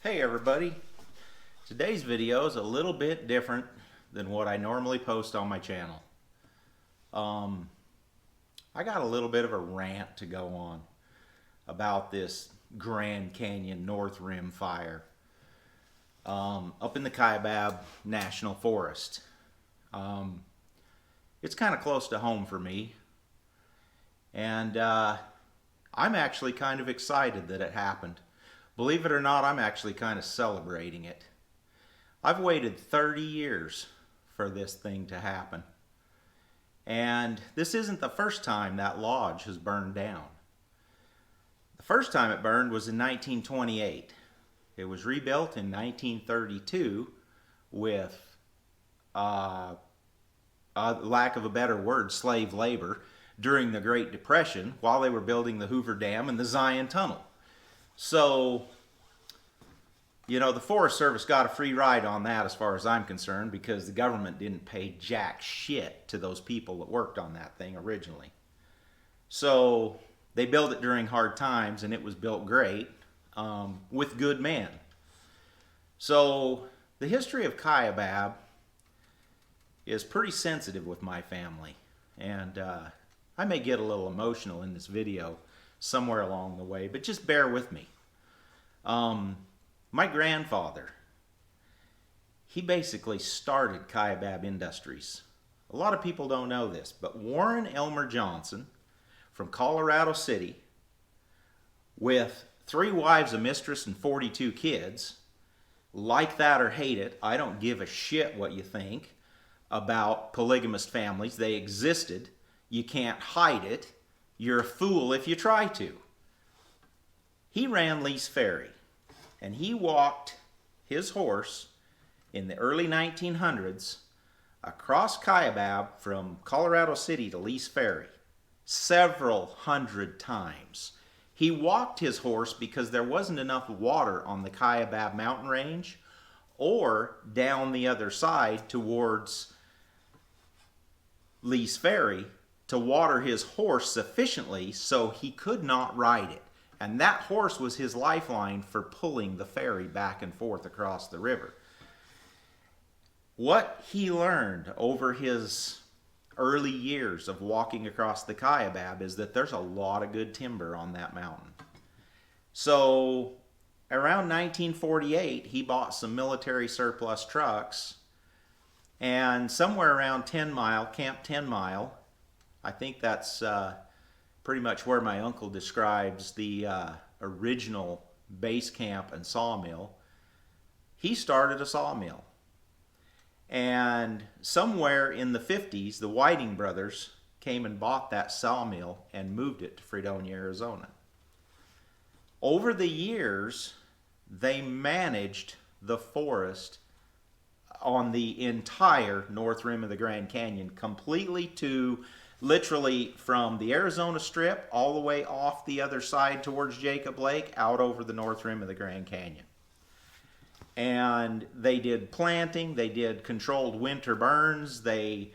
Hey everybody, today's video is a little bit different than what I normally post on my channel. I got a little bit of a rant to go on about this Grand Canyon North Rim fire up in the Kaibab National Forest. It's kind of close to home for me, and I'm actually kind of excited that it happened. Believe it or not, I'm actually kind of celebrating it. I've waited 30 years for this thing to happen. And this isn't the first time that lodge has burned down. The first time it burned was in 1928. It was rebuilt in 1932 with, lack of a better word, slave labor during the Great Depression while they were building the Hoover Dam and the Zion Tunnel. So, you know, the Forest Service got a free ride on that as far as I'm concerned, because the government didn't pay jack shit to those people that worked on that thing originally. So they built it during hard times, and it was built great with good men. So the history of Kaibab is pretty sensitive with my family, and I may get a little emotional in this video somewhere along the way, but just bear with me. My grandfather, he basically started Kaibab Industries. A lot of people don't know this, but Warren Elmer Johnson from Colorado City, with 3 wives, a mistress, and 42 kids, like that or hate it, I don't give a shit what you think about polygamous families. They existed. You can't hide it. You're a fool if you try to. He ran Lee's Ferry, and he walked his horse in the early 1900s across Kaibab from Colorado City to Lee's Ferry several hundred times. He walked his horse because there wasn't enough water on the Kaibab mountain range or down the other side towards Lee's Ferry to water his horse sufficiently so he could not ride it. And that horse was his lifeline for pulling the ferry back and forth across the river. What he learned over his early years of walking across the Kaibab is that there's a lot of good timber on that mountain. So around 1948, he bought some military surplus trucks, and somewhere around 10 Mile, Camp 10 Mile, I think that's pretty much where my uncle describes the original base camp and sawmill. He started a sawmill. And somewhere in the 50s, the Whiting brothers came and bought that sawmill and moved it to Fredonia, Arizona. Over the years, they managed the forest on the entire north rim of the Grand Canyon completely, to literally from the Arizona Strip all the way off the other side towards Jacob Lake out over the north rim of the Grand Canyon. And they did planting, they did controlled winter burns, they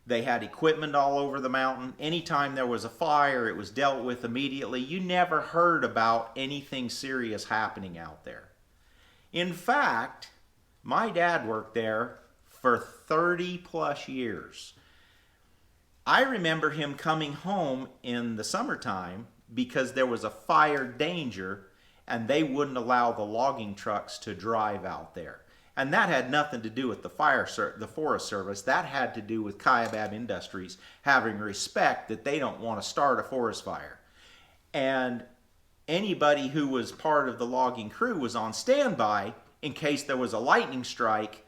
had equipment all over the mountain. Anytime there was a fire, it was dealt with immediately. You never heard about anything serious happening out there. In fact, my dad worked there for 30 plus years. I remember him coming home in the summertime because there was a fire danger and they wouldn't allow the logging trucks to drive out there. And that had nothing to do with the Forest Service. That had to do with Kaibab Industries having respect that they don't want to start a forest fire. And anybody who was part of the logging crew was on standby in case there was a lightning strike.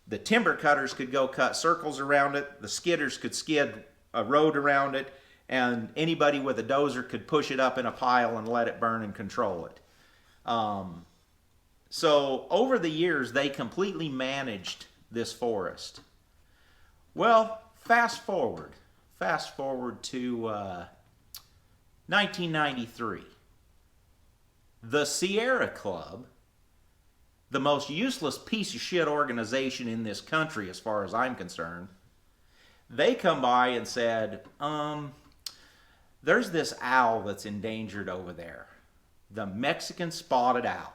The timber cutters could go cut circles around it, the skidders could skid a road around it, and anybody with a dozer could push it up in a pile and let it burn and control it. So over the years, they completely managed this forest. Well, fast forward to 1993. The Sierra Club, the most useless piece of shit organization in this country as far as I'm concerned, they come by and said, there's this owl that's endangered over there, the Mexican spotted owl.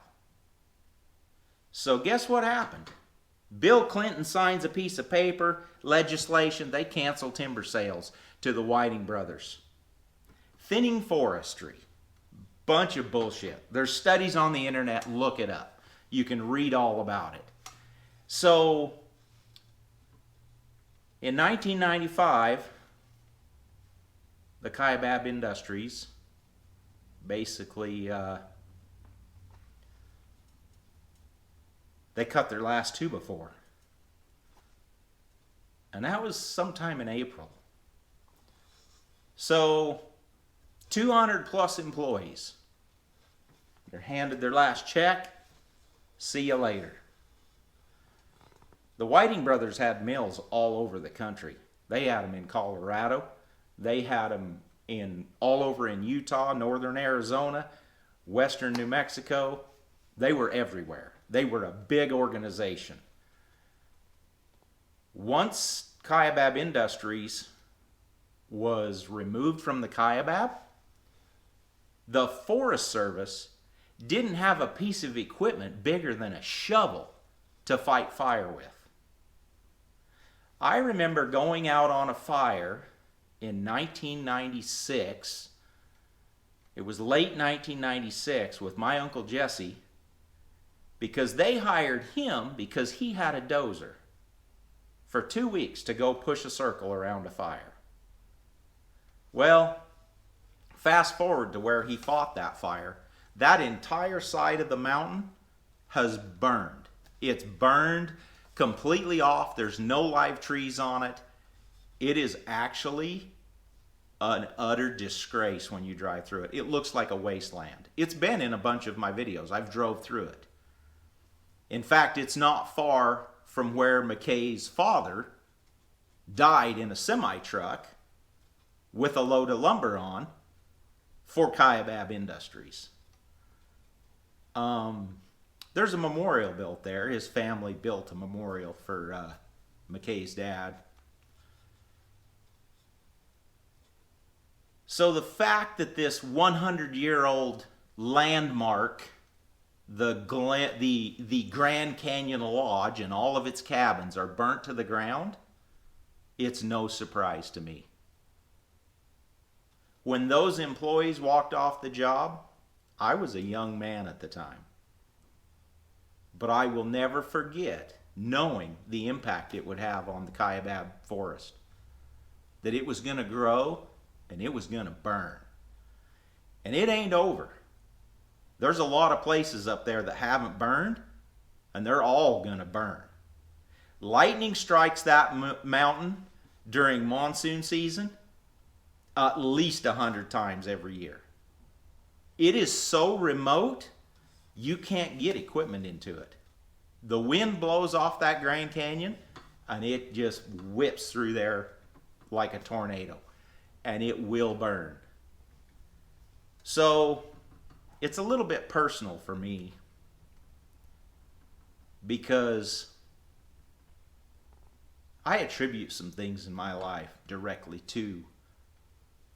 So guess what happened? Bill Clinton signs a piece of paper, legislation, they cancel timber sales to the Whiting brothers. Thinning forestry. Bunch of bullshit. There's studies on the internet, look it up. You can read all about it. So, in 1995, the Kaibab Industries basically, they cut their last 2x4. And that was sometime in April. So, 200 plus employees. They're handed their last check. See you later. The Whiting brothers had mills all over the country. They had them in Colorado. They had them all over in Utah, northern Arizona, western New Mexico. They were everywhere. They were a big organization. Once Kaibab Industries was removed from the Kaibab, the Forest Service didn't have a piece of equipment bigger than a shovel to fight fire with. I remember going out on a fire in 1996. It was late 1996 with my Uncle Jesse, because they hired him because he had a dozer for 2 weeks to go push a circle around a fire. Well, fast forward to where he fought that fire. That entire side of the mountain has burned. It's burned completely off. There's no live trees on it. It is actually an utter disgrace when you drive through it. It looks like a wasteland. It's been in a bunch of my videos. I've drove through it. In fact, it's not far from where McKay's father died in a semi-truck with a load of lumber on for Kaibab Industries. There's a memorial built there. His family built a memorial for McKay's dad. So the fact that this 100-year-old landmark, the Grand Canyon Lodge and all of its cabins are burnt to the ground, it's no surprise to me. When those employees walked off the job, I was a young man at the time. But I will never forget knowing the impact it would have on the Kaibab forest. That it was going to grow and it was going to burn. And it ain't over. There's a lot of places up there that haven't burned, and they're all going to burn. Lightning strikes that mountain during monsoon season at least 100 times every year. It is so remote, you can't get equipment into it. The wind blows off that Grand Canyon, and it just whips through there like a tornado, and it will burn. So, it's a little bit personal for me, because I attribute some things in my life directly to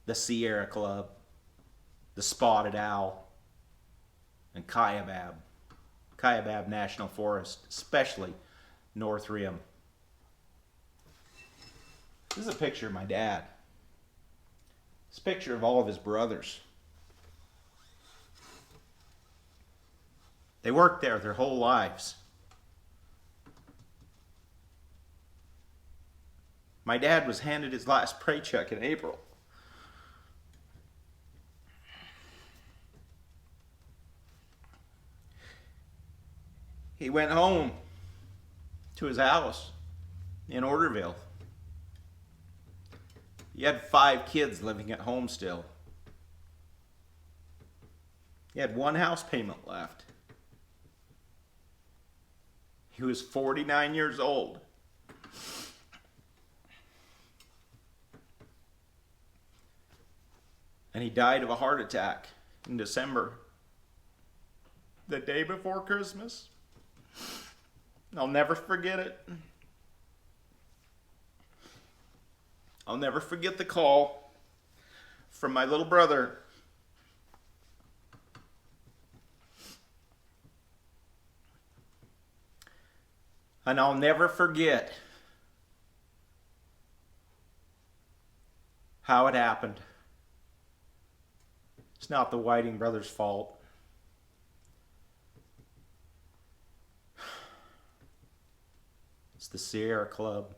the Sierra Club, the Spotted Owl, and Kaibab National Forest, especially North Rim. This is a picture of my dad. It's a picture of all of his brothers. They worked there their whole lives. My dad was handed his last paycheck in April. He went home to his house in Orderville. He had 5 kids living at home still. He had 1 house payment left. He was 49 years old. And he died of a heart attack in December, the day before Christmas. I'll never forget it. I'll never forget the call from my little brother. And I'll never forget how it happened. It's not the Whiting brothers' fault. It's the Sierra Club.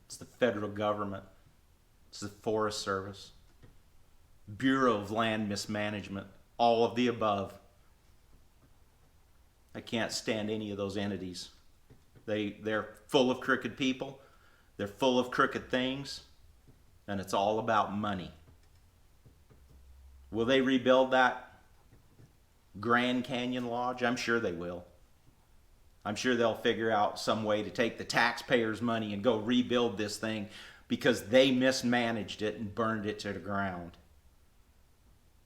It's the federal government. It's the Forest Service. Bureau of Land Mismanagement. All of the above. I can't stand any of those entities. They're full of crooked people. They're full of crooked things. And it's all about money. Will they rebuild that Grand Canyon Lodge? I'm sure they will. I'm sure they'll figure out some way to take the taxpayers' money and go rebuild this thing because they mismanaged it and burned it to the ground.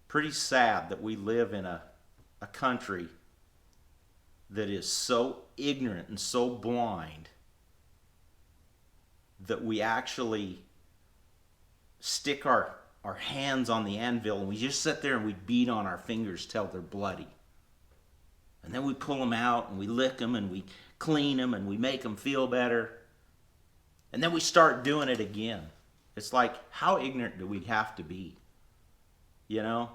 Pretty sad that we live in a country that is so ignorant and so blind that we actually stick our hands on the anvil and we just sit there and we beat on our fingers till they're bloody. And then we pull them out and we lick them and we clean them and we make them feel better. And then we start doing it again. It's like, how ignorant do we have to be? You know?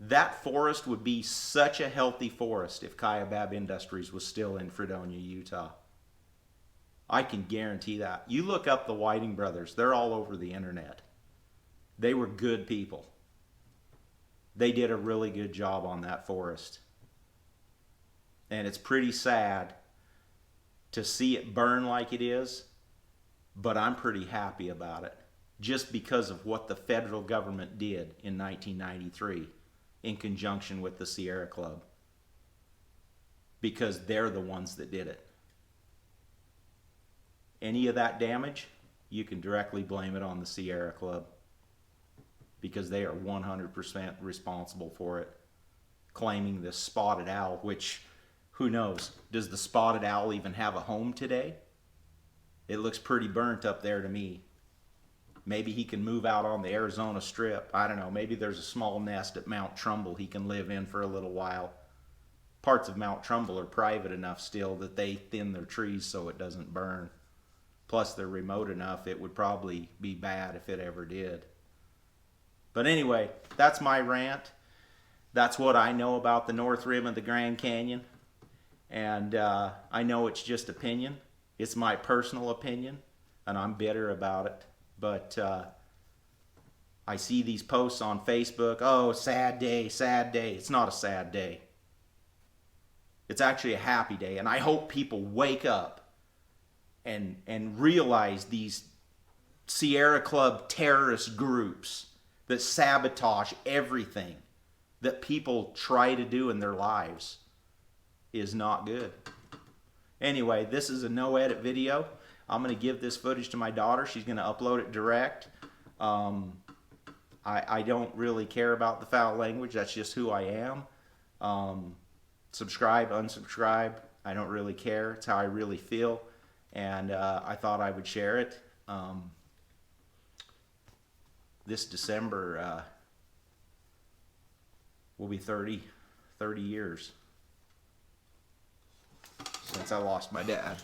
That forest would be such a healthy forest if Kaibab Industries was still in Fredonia, Utah. I can guarantee that. You look up the Whiting brothers. They're all over the internet. They were good people. They did a really good job on that forest. And it's pretty sad to see it burn like it is, but I'm pretty happy about it just because of what the federal government did in 1993 in conjunction with the Sierra Club, because they're the ones that did it. Any of that damage, you can directly blame it on the Sierra Club because they are 100% responsible for it, claiming this spotted owl, which, who knows, does the spotted owl even have a home today? It looks pretty burnt up there to me. Maybe he can move out on the Arizona Strip. I don't know, maybe there's a small nest at Mount Trumbull he can live in for a little while. Parts of Mount Trumbull are private enough still that they thin their trees so it doesn't burn. Plus they're remote enough it would probably be bad if it ever did. But anyway, that's my rant. That's what I know about the North Rim of the Grand Canyon. And I know it's just opinion. It's my personal opinion, and I'm bitter about it. But I see these posts on Facebook, oh, sad day, sad day. It's not a sad day. It's actually a happy day, and I hope people wake up and realize these Sierra Club terrorist groups that sabotage everything that people try to do in their lives is not good. Anyway, this is a no-edit video. I'm going to give this footage to my daughter. She's going to upload it direct. I don't really care about the foul language. That's just who I am. Subscribe, unsubscribe. I don't really care. It's how I really feel. And I thought I would share it. This December will be 30 years since I lost my dad.